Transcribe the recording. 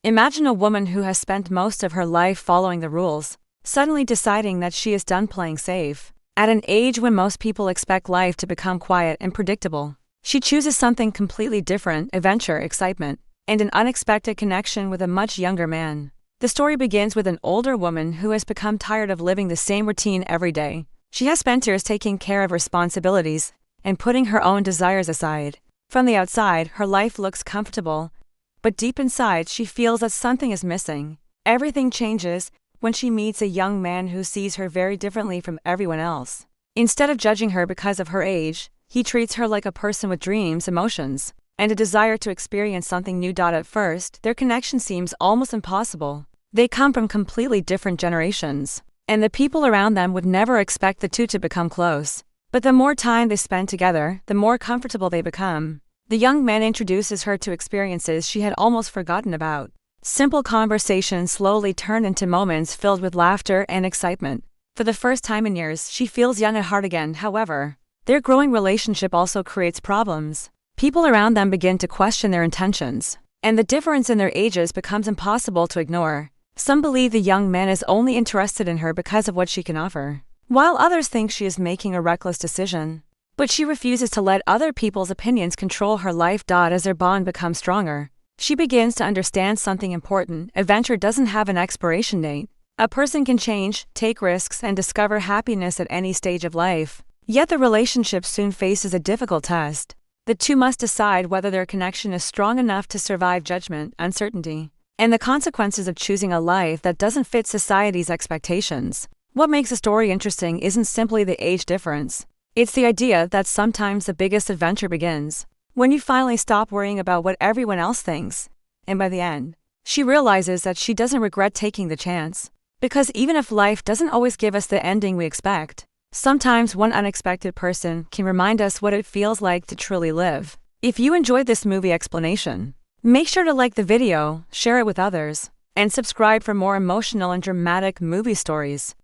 Imagine a woman who has spent most of her life following the rules, suddenly deciding that she is done playing safe. At an age when most people expect life to become quiet and predictable, she chooses something completely different: adventure, excitement, and an unexpected connection with a much younger man. The story begins with an older woman who has become tired of living the same routine every day. She has spent years taking care of responsibilities and putting her own desires aside. From the outside, her life looks comfortable, but deep inside she feels that something is missing. Everything changes when she meets a young man who sees her very differently from everyone else. Instead of judging her because of her age, he treats her like a person with dreams, emotions, and a desire to experience something new. At first, their connection seems almost impossible. They come from completely different generations, and the people around them would never expect the two to become close. But the more time they spend together, the more comfortable they become. The young man introduces her to experiences she had almost forgotten about. Simple conversations slowly turn into moments filled with laughter and excitement. For the first time in years, she feels young at heart again. However, their growing relationship also creates problems. People around them begin to question their intentions, and the difference in their ages becomes impossible to ignore. Some believe the young man is only interested in her because of what she can offer, while others think she is making a reckless decision. But she refuses to let other people's opinions control her life. As their bond becomes stronger, she begins to understand something important: adventure doesn't have an expiration date. A person can change, take risks, and discover happiness at any stage of life. Yet the relationship soon faces a difficult test. The two must decide whether their connection is strong enough to survive judgment, uncertainty, and the consequences of choosing a life that doesn't fit society's expectations. What makes a story interesting isn't simply the age difference. It's the idea that sometimes the biggest adventure begins when you finally stop worrying about what everyone else thinks. And by the end, she realizes that she doesn't regret taking the chance. Because even if life doesn't always give us the ending we expect, sometimes one unexpected person can remind us what it feels like to truly live. If you enjoyed this movie explanation, make sure to like the video, share it with others, and subscribe for more emotional and dramatic movie stories.